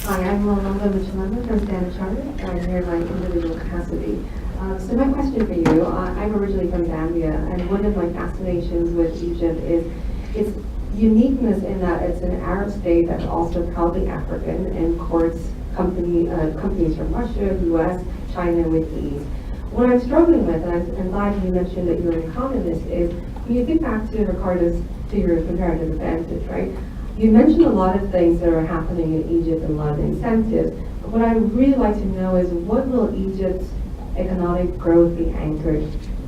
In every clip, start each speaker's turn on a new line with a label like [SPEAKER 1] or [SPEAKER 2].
[SPEAKER 1] Hi, I'm Rolanda Michelena from Standard Chartered. I'm here in my individual capacity. So my question for you, I'm originally from Zambia, and one of my fascinations with Egypt is its uniqueness in that it's an Arab state that's also proudly African and courts companies from Russia, US, China with ease. What I'm struggling with, and I'm glad you mentioned that you're an economist, is when you think back to Ricardo's theory of comparative advantage, right? You mentioned a lot of things that are happening in Egypt and a lot of incentives. But what I'd really like to know is what will Egypt's economic growth be anchored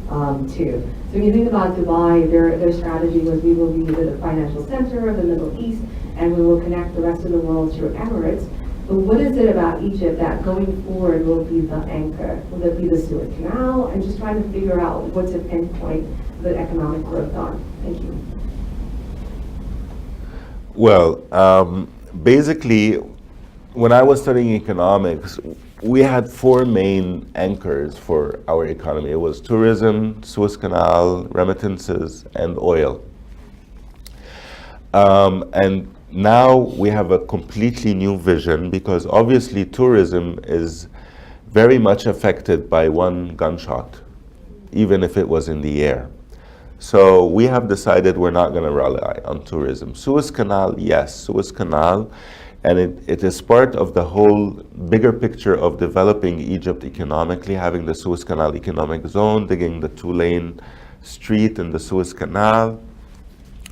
[SPEAKER 1] to? So when you think about Dubai, their strategy was we will be the financial center of the Middle East and we will connect the rest of the world through Emirates. But what is it about Egypt that going forward will be the anchor? Will it be the Suez Canal? I'm just trying to figure out what to pinpoint the economic growth on. Thank you.
[SPEAKER 2] Well, basically, when I was studying economics, we had four main anchors for our economy. It was tourism, Suez Canal, remittances, and oil. And now we have a completely new vision because obviously tourism is very much affected by one gunshot, even if it was in the air. So we have decided we're not going to rely on tourism. Suez Canal, yes, Suez Canal, and it is part of the whole bigger picture of developing Egypt economically, having the Suez Canal economic zone, digging the two-lane street in the Suez Canal.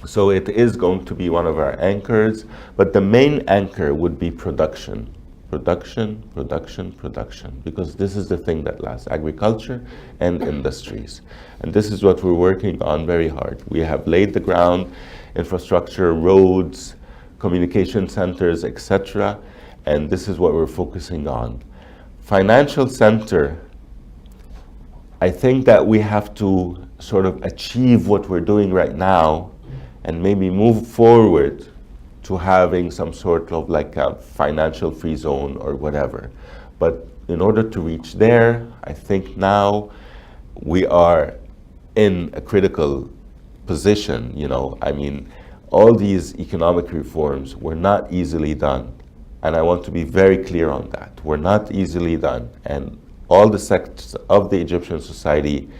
[SPEAKER 2] So it is going to be one of our anchors, but the main anchor would be production. Production, production, production, because this is the thing that lasts, agriculture and industries. And this is what we're working on very hard. We have laid the ground, infrastructure, roads, communication centers, etc. And this is what we're focusing on. Financial center, I think that we have to sort of achieve what we're doing right now and maybe move forward to having some sort of like a financial free zone or whatever. But in order to reach there, I think now we are in a critical position, you know. I mean, all these economic reforms were not easily done. And I want to be very clear on that. Were not easily done. And all the sectors of the Egyptian society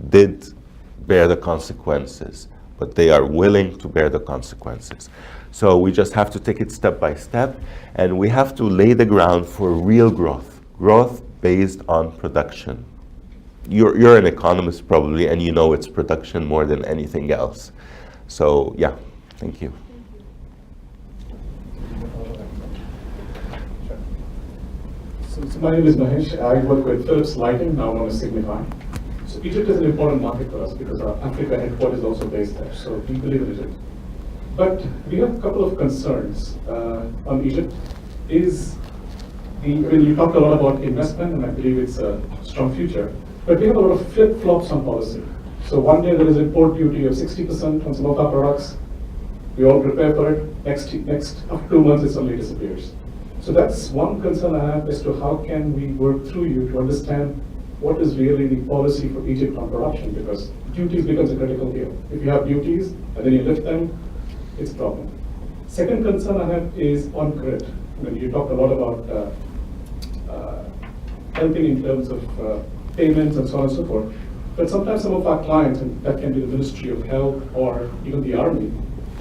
[SPEAKER 2] did bear the consequences, but they are willing to bear the consequences. So we just have to take it step by step, and we have to lay the ground for real growth, growth based on production. You're an economist probably, and you know it's production more than anything else. So yeah, thank you.
[SPEAKER 3] So my name is Mahesh. I work with Philips Lighting, now known as Signify. So Egypt is an important market for us because our Africa headquarters is also based there. So we believe in Egypt. But we have a couple of concerns on Egypt. You talked a lot about investment, and I believe it's a strong future. But we have a lot of flip-flops on policy. So one day there is import duty of 60% on some of our products. We all prepare for it. Next after 2 months, it suddenly disappears. So that's one concern I have as to how can we work through you to understand what is really the policy for Egypt on production, because duties becomes a critical here. If you have duties and then you lift them, it's a problem. Second concern I have is on grid. When you talked a lot about helping in terms of payments and so on and so forth, but sometimes some of our clients, and that can be the Ministry of Health or even the Army,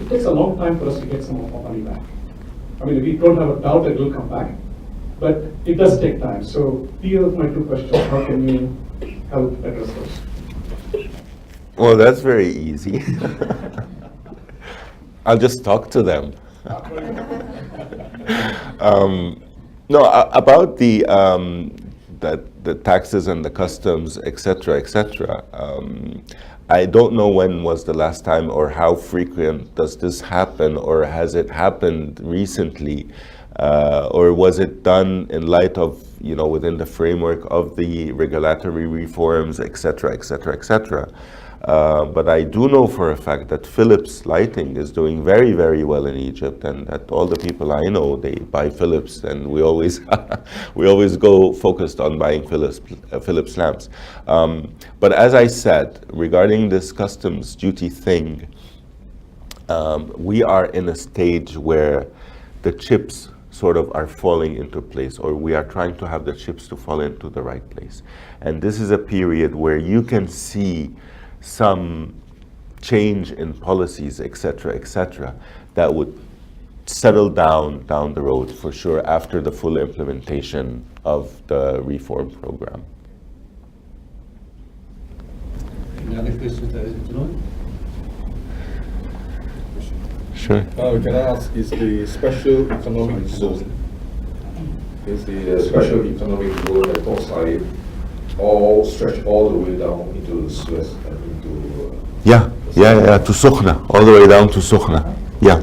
[SPEAKER 3] it takes a long time for us to get some of our money back. I mean, we don't have a doubt that it will come back, but it does take time. So here are my two questions. How can you help address those?
[SPEAKER 2] Well, that's very easy. I'll just talk to them. No, about the taxes and the customs, etc., etc. I don't know when was the last time or how frequent does this happen, or has it happened recently, or was it done in light of, you know, within the framework of the regulatory reforms, etc., etc., etc. But I do know for a fact that Philips Lighting is doing very, very well in Egypt, and that all the people I know, they buy Philips, and we always we always go focused on buying Philips lamps. But as I said, regarding this customs duty thing, we are in a stage where the chips sort of are falling into place, or we are trying to have the chips to fall into the right place. And this is a period where you can see some change in policies, etc., that would settle down the road for sure after the full implementation of the reform program.
[SPEAKER 4] Any other questions that is joined?
[SPEAKER 2] Sure.
[SPEAKER 5] Can I ask, is the special economic zone, special economic zone at Port Said all stretched all the way down into the Suez and into...
[SPEAKER 2] Yeah, to Sokhna, all the way down to Sokhna. Yeah.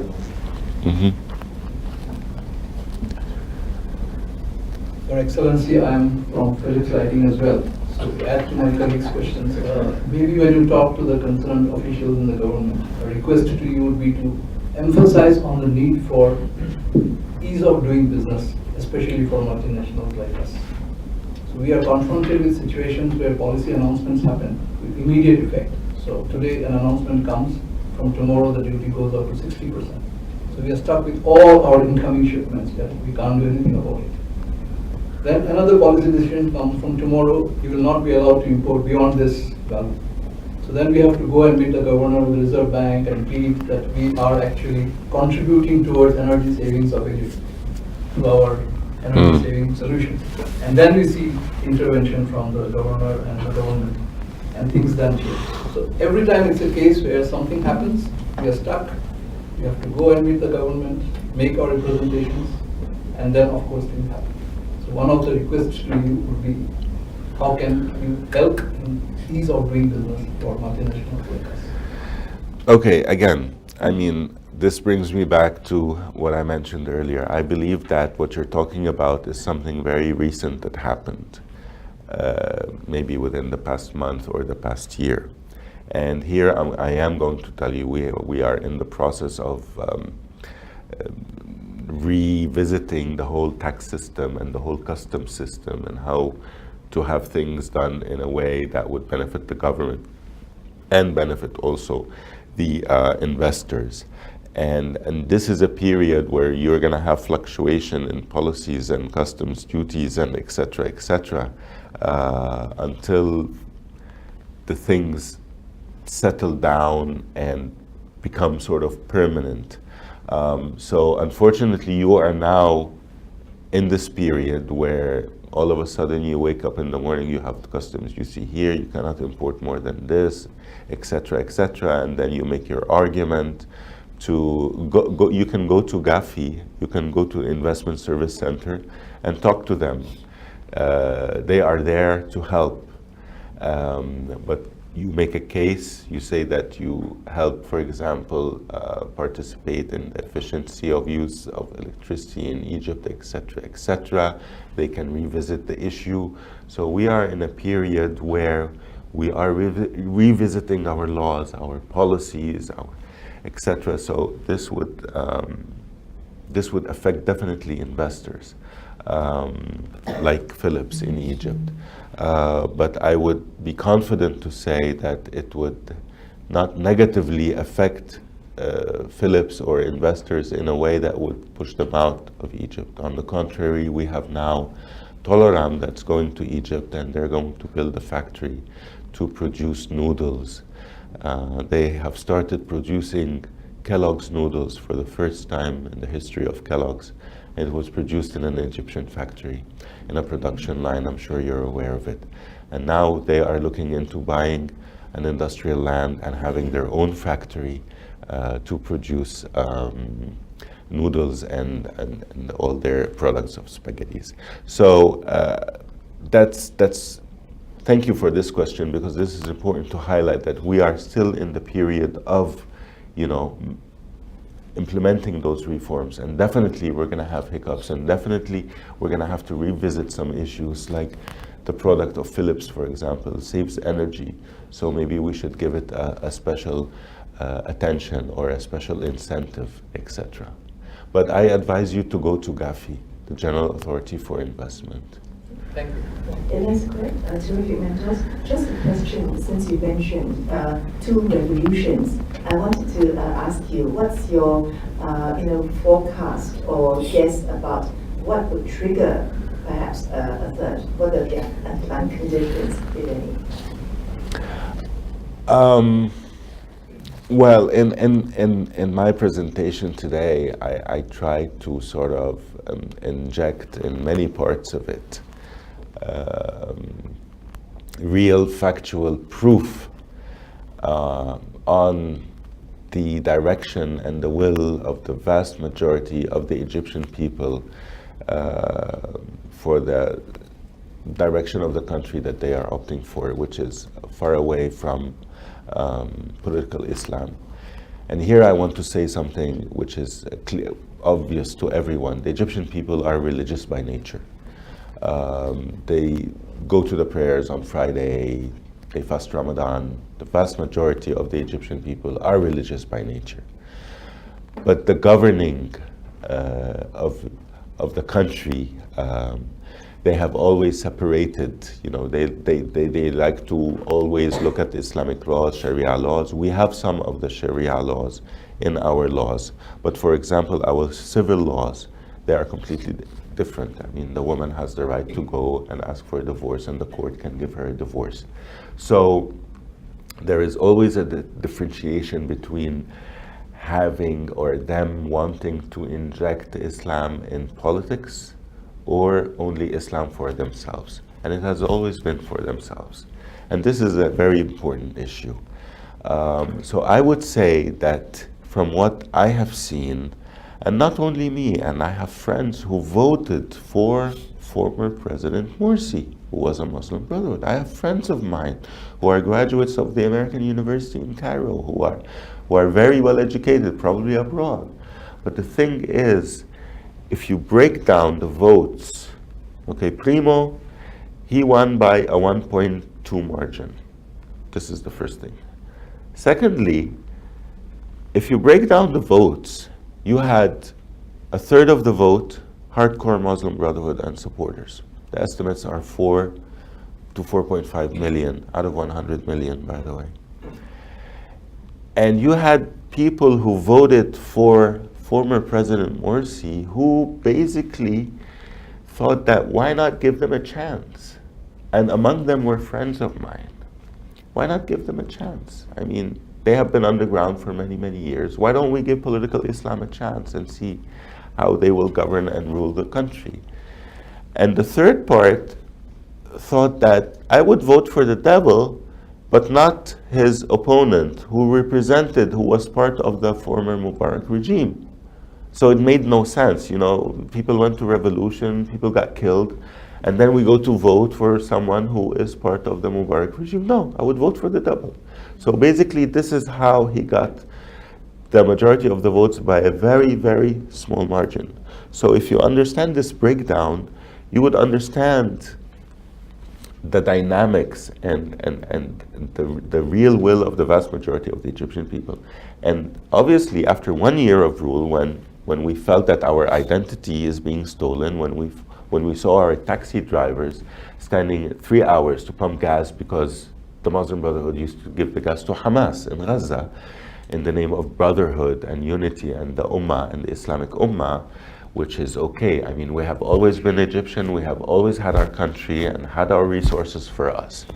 [SPEAKER 6] Your Excellency, I am from Philips Lighting as well. So to add to my colleague's questions, maybe when you talk to the concerned officials in the government, a request to you would be to emphasize on the need for ease of doing business, especially for multinationals like us. So we are confronted with situations where policy announcements happen with immediate effect. So today an announcement comes, from tomorrow the duty goes up to 60%. So we are stuck with all our incoming shipments here. We can't do anything about it. Then another policy decision comes, from tomorrow you will not be allowed to import beyond this value. So then we have to go and meet the governor of the Reserve Bank and plead that we are actually contributing towards energy savings of Egypt to our energy saving solution. And then we see intervention from the governor and the government and things then change. So every time it's a case where something happens, we are stuck. We have to go and meet the government, make our representations, and then of course things happen. So one of the requests to you would be, how can you help in ease of doing business for multinational workers?
[SPEAKER 2] Okay, again, I mean, this brings me back to what I mentioned earlier. I believe that what you're talking about is something very recent that happened, maybe within the past month or the past year. And here I am going to tell you, we are in the process of revisiting the whole tax system and the whole customs system and how to have things done in a way that would benefit the government and benefit also the investors. And this is a period where you're going to have fluctuation in policies and customs duties and et cetera, until the things settle down and become sort of permanent. So unfortunately, you are now in this period where all of a sudden you wake up in the morning, you have the customs duty here, you cannot import more than this, et cetera, and then you make your argument to go. You can go to GAFI, you can go to Investment Service Center and talk to them. They are there to help, but you make a case, you say that you help, for example, participate in the efficiency of use of electricity in Egypt, et cetera. They can revisit the issue. So we are in a period where we are revisiting our laws, our policies, et cetera. So this would affect definitely investors, like Philips in Egypt. But I would be confident to say that it would not negatively affect Philips or investors in a way that would push them out of Egypt. On the contrary, we have now Tolaram that's going to Egypt, and they're going to build a factory to produce noodles. They have started producing Kellogg's noodles for the first time in the history of Kellogg's. It was produced in an Egyptian factory, in a production line. I'm sure you're aware of it. And now they are looking into buying an industrial land and having their own factory to produce noodles and all their products of spaghettis. So thank you for this question, because this is important to highlight that we are still in the period of, implementing those reforms, and definitely we're going to have hiccups, and definitely we're going to have to revisit some issues, like the product of Philips, for example, saves energy, so maybe we should give it a special attention or a special incentive, etc. But I advise you to go to GAFI, the General Authority for Investment.
[SPEAKER 6] Thank you.
[SPEAKER 7] It is correct. Terrific mentors. Just a question, since you mentioned two revolutions, I wanted to ask you, what's your forecast or guess about what would trigger perhaps a third? What are the underlying conditions, if any?
[SPEAKER 2] Well, in my presentation today, I tried to sort of inject in many parts of it real factual proof on the direction and the will of the vast majority of the Egyptian people for the direction of the country that they are opting for, which is far away from political Islam. And here I want to say something which is clear, obvious to everyone. The Egyptian people are religious by nature. They go to the prayers on Friday, they fast Ramadan. The vast majority of the Egyptian people are religious by nature. But the governing of the country, they have always separated, they like to always look at Islamic laws, Sharia laws. We have some of the Sharia laws in our laws, but for example, our civil laws, they are completely different. I mean, the woman has the right to go and ask for a divorce and the court can give her a divorce. So there is always a differentiation between having or them wanting to inject Islam in politics or only Islam for themselves. And it has always been for themselves. And this is a very important issue. So I would say that from what I have seen, and not only me, and I have friends who voted for former President Morsi, who was a Muslim Brotherhood. I have friends of mine who are graduates of the American University in Cairo, who are very well educated, probably abroad. But the thing is, if you break down the votes, okay, Primo, he won by a 1.2 margin. This is the first thing. Secondly, if you break down the votes, you had a third of the vote, hardcore Muslim Brotherhood and supporters. The estimates are 4 to 4.5 million out of 100 million, by the way. And you had people who voted for former President Morsi who basically thought that why not give them a chance? And among them were friends of mine. Why not give them a chance? I mean, they have been underground for many, many years. Why don't we give political Islam a chance and see how they will govern and rule the country? And the third part thought that I would vote for the devil, but not his opponent, who was part of the former Mubarak regime. So it made no sense, people went to revolution, people got killed, and then we go to vote for someone who is part of the Mubarak regime. No, I would vote for the devil. So basically, this is how he got the majority of the votes by a very, very small margin. So if you understand this breakdown, you would understand the dynamics and the real will of the vast majority of the Egyptian people. And obviously, after 1 year of rule, when we felt that our identity is being stolen, when we saw our taxi drivers standing 3 hours to pump gas because the Muslim Brotherhood used to give the gas to Hamas in Gaza in the name of brotherhood and unity and the Ummah and the Islamic Ummah, which is okay. I mean, we have always been Egyptian, we have always had our country and had our resources for us.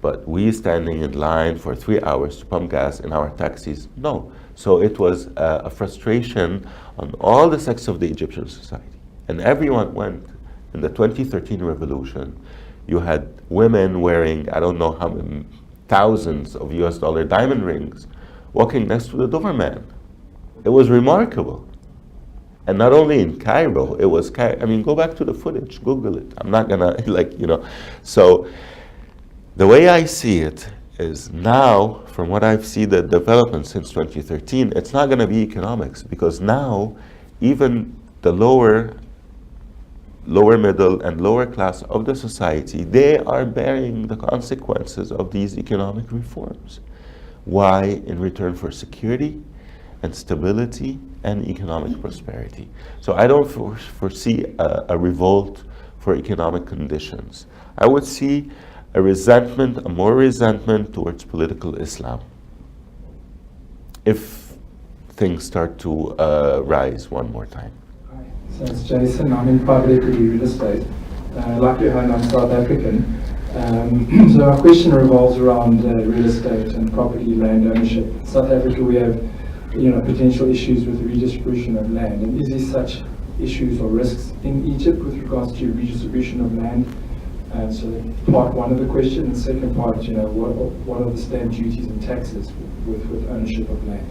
[SPEAKER 2] But we standing in line for 3 hours to pump gas in our taxis, no. So it was a frustration on all the sects of the Egyptian society. And everyone went. In the 2013 revolution, you had women wearing, I don't know how many thousands of US dollar diamond rings, walking next to the doorman. It was remarkable. And not only in Cairo, it was, go back to the footage, Google it. I'm not gonna, So the way I see it is now, from what I've seen the development since 2013, it's not gonna be economics, because now even the lower middle and lower class of the society, they are bearing the consequences of these economic reforms. Why? In return for security and stability and economic prosperity. So I don't foresee a revolt for economic conditions. I would see a more resentment towards political Islam if things start to rise one more time.
[SPEAKER 8] Hi, so it's Jason. I'm in private equity real estate. Like your own, I'm South African. So our question revolves around real estate and property land ownership. In South Africa, we have, potential issues with redistribution of land. And is there such issues or risks in Egypt with regards to redistribution of land? So part one of the question, and second part, what are the stamp duties and taxes with ownership of land?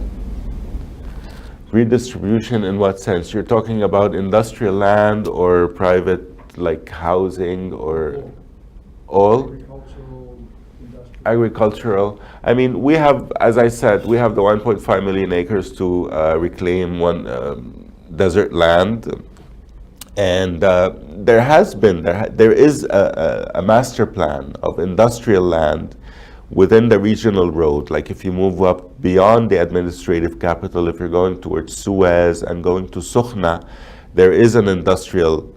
[SPEAKER 2] Redistribution in what sense? You're talking about industrial land or private, like housing, or all? Agricultural. I mean, we have, as I said, we have the 1.5 million acres to reclaim one desert land. And there is a master plan of industrial land within the regional road. Like if you move up beyond the administrative capital, if you're going towards Suez and going to Sokhna, there is an industrial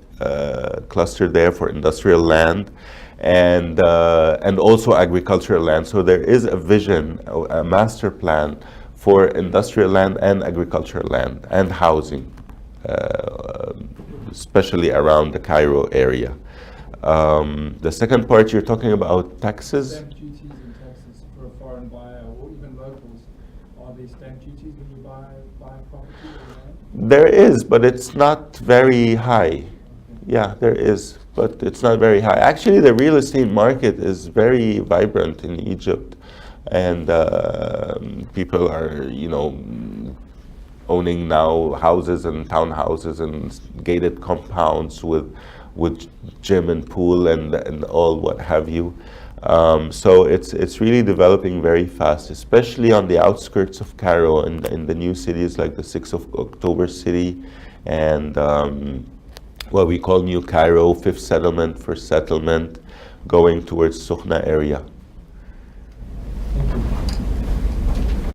[SPEAKER 2] cluster there for industrial land and also agricultural land. So there is a vision, a master plan for industrial land and agricultural land and housing, especially around the Cairo area. The second part, you're talking about taxes?
[SPEAKER 8] Stamp duties and taxes for a foreign buyer or even locals. Are there stamp duties when you buy property or land?
[SPEAKER 2] There is, but it's not very high. Yeah, there is, but it's not very high. Actually, the real estate market is very vibrant in Egypt, and people are, owning now houses and townhouses and gated compounds with gym and pool and all what have you. So it's really developing very fast, especially on the outskirts of Cairo and in the new cities like the 6th of October city and what we call New Cairo, Fifth Settlement, First Settlement, going towards Sokhna area.